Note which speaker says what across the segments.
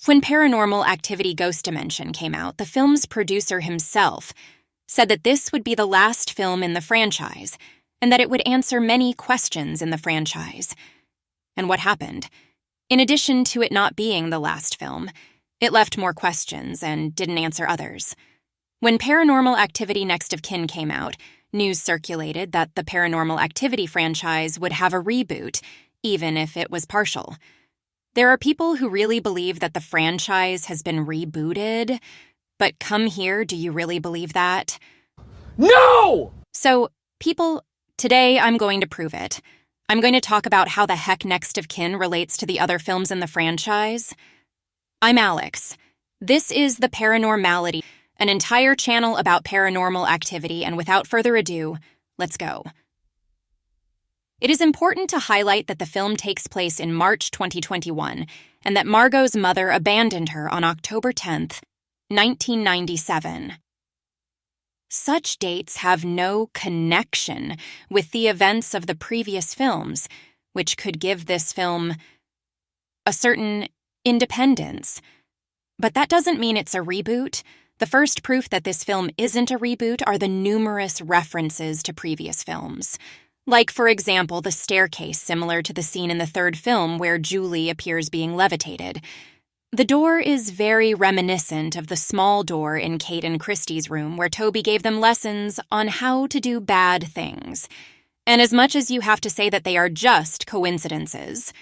Speaker 1: When Paranormal Activity Ghost Dimension came out, the film's producer himself said that this would be the last film in the franchise, and that it would answer many questions in the franchise. And what happened? In addition to it not being the last film, it left more questions and didn't answer others. When Paranormal Activity Next of Kin came out, news circulated that the Paranormal Activity franchise would have a reboot, even if it was partial. There are people who really believe that the franchise has been rebooted, but come here, do you really believe that?
Speaker 2: No!
Speaker 1: So, people, today I'm going to prove it. I'm going to talk about how the heck Next of Kin relates to the other films in the franchise. I'm Alex. This is The Paranormality, an entire channel about paranormal activity, and without further ado, let's go. It is important to highlight that the film takes place in March 2021, and that Margot's mother abandoned her on October 10th, 1997. Such dates have no connection with the events of the previous films, which could give this film a certain independence. But that doesn't mean it's a reboot. The first proof that this film isn't a reboot are the numerous references to previous films. Like, for example, the staircase similar to the scene in the third film where Julie appears being levitated. The door is very reminiscent of the small door in Kate and Christie's room where Toby gave them lessons on how to do bad things. And as much as you have to say that they are just coincidences,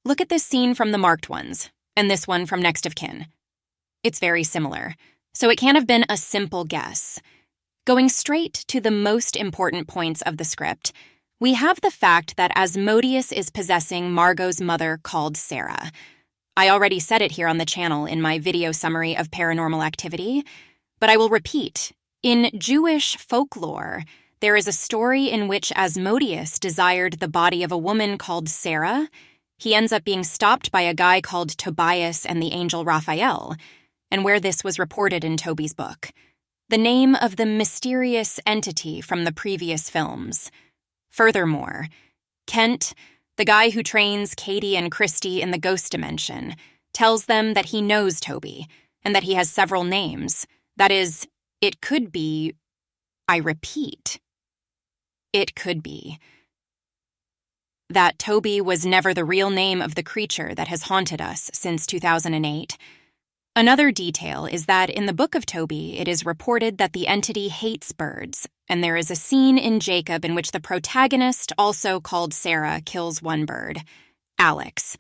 Speaker 1: look at this scene from the marked ones, and this one from Next of Kin. It's very similar, so it can't have been a simple guess. Going straight to the most important points of the script, we have the fact that Asmodeus is possessing Margot's mother called Sarah. I already said it here on the channel in my video summary of Paranormal Activity, but I will repeat. In Jewish folklore, there is a story in which Asmodeus desired the body of a woman called Sarah. He ends up being stopped by a guy called Tobias and the angel Raphael, and where this was reported in Toby's book. The name of the mysterious entity from the previous films. Furthermore, Kent, the guy who trains Katie and Christy in the ghost dimension, tells them that he knows Toby, and that he has several names. That is, it could be, I repeat, it could be, that Toby was never the real name of the creature that has haunted us since 2008. Another detail is that in the Book of Tobit, it is reported that the entity hates birds, and there is a scene in Jacob in which the protagonist, also called Sarah, kills one bird, Alex.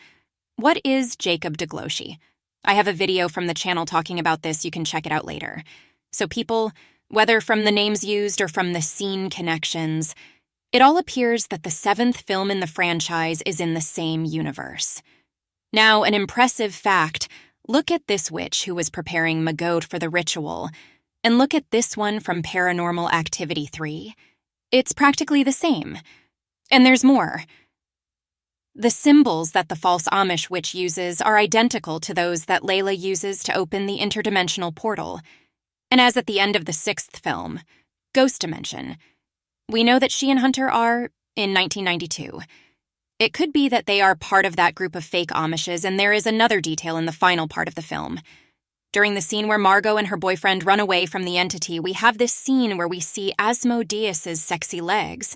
Speaker 1: What is Jacob Degloshi? I have a video from the channel talking about this, you can check it out later. So people, whether from the names used or from the scene connections, it all appears that the 7th film in the franchise is in the same universe. Now, an impressive fact. Look at this witch who was preparing Magot for the ritual, and look at this one from Paranormal Activity 3. It's practically the same. And there's more. The symbols that the false Amish witch uses are identical to those that Layla uses to open the interdimensional portal. And as at the end of the 6th film, Ghost Dimension, we know that she and Hunter are in 1992. It could be that they are part of that group of fake Amishes, and there is another detail in the final part of the film. During the scene where Margot and her boyfriend run away from the entity, we have this scene where we see Asmodeus's sexy legs.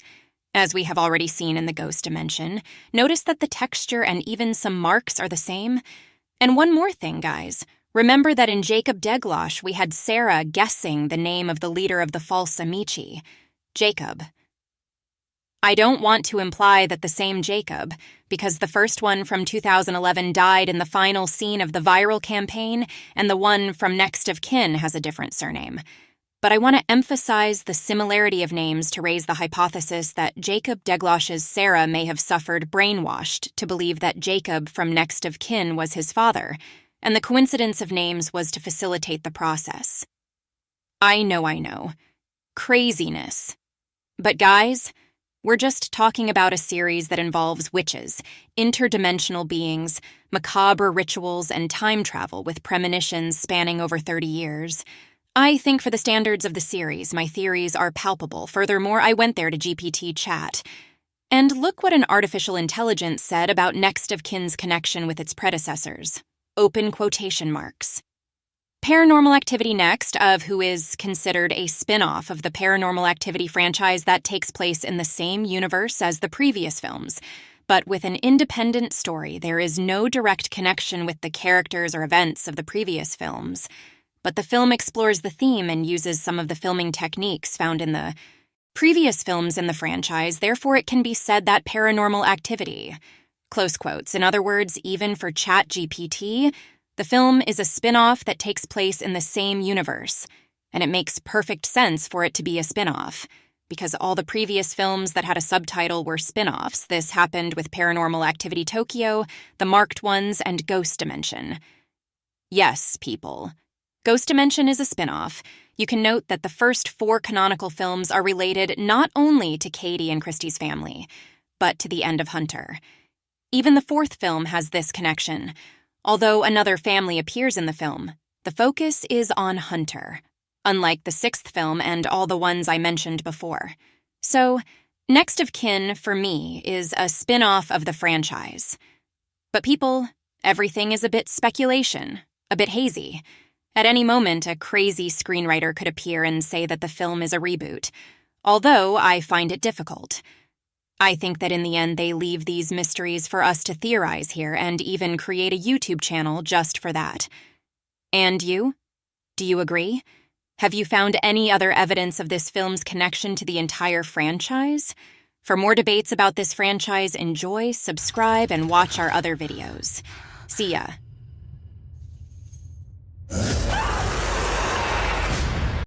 Speaker 1: As we have already seen in the ghost dimension, notice that the texture and even some marks are the same. And one more thing, guys. Remember that in Jacob Deglosh, we had Sarah guessing the name of the leader of the false Amici, Jacob. I don't want to imply that the same Jacob, because the first one from 2011 died in the final scene of the viral campaign, and the one from Next of Kin has a different surname. But I want to emphasize the similarity of names to raise the hypothesis that Jacob Deglosh's Sarah may have suffered brainwashed to believe that Jacob from Next of Kin was his father, and the coincidence of names was to facilitate the process. I know. Craziness. But guys, we're just talking about a series that involves witches, interdimensional beings, macabre rituals, and time travel with premonitions spanning over 30 years. I think for the standards of the series, my theories are palpable. Furthermore, I went there to GPT chat. And look what an artificial intelligence said about Next of Kin's connection with its predecessors. open quotation marks. Paranormal Activity Next, of who is considered a spin-off of the Paranormal Activity franchise that takes place in the same universe as the previous films. But with an independent story, there is no direct connection with the characters or events of the previous films. But the film explores the theme and uses some of the filming techniques found in the previous films in the franchise, therefore it can be said that Paranormal Activity, close quotes, in other words, even for ChatGPT, the film is a spin-off that takes place in the same universe, and it makes perfect sense for it to be a spin-off, because all the previous films that had a subtitle were spin-offs. This happened with Paranormal Activity Tokyo, the Marked Ones, and Ghost Dimension. Yes, people. Ghost Dimension is a spin-off. You can note that the first 4 canonical films are related not only to Katie and Christie's family, but to the end of Hunter. Even the 4th film has this connection. Although another family appears in the film, the focus is on Hunter, unlike the 6th film and all the ones I mentioned before. So, Next of Kin, for me, is a spin-off of the franchise. But people, everything is a bit speculation, a bit hazy. At any moment, a crazy screenwriter could appear and say that the film is a reboot, although I find it difficult. I think that in the end they leave these mysteries for us to theorize here and even create a YouTube channel just for that. And you? Do you agree? Have you found any other evidence of this film's connection to the entire franchise? For more debates about this franchise, enjoy, subscribe, and watch our other videos. See ya.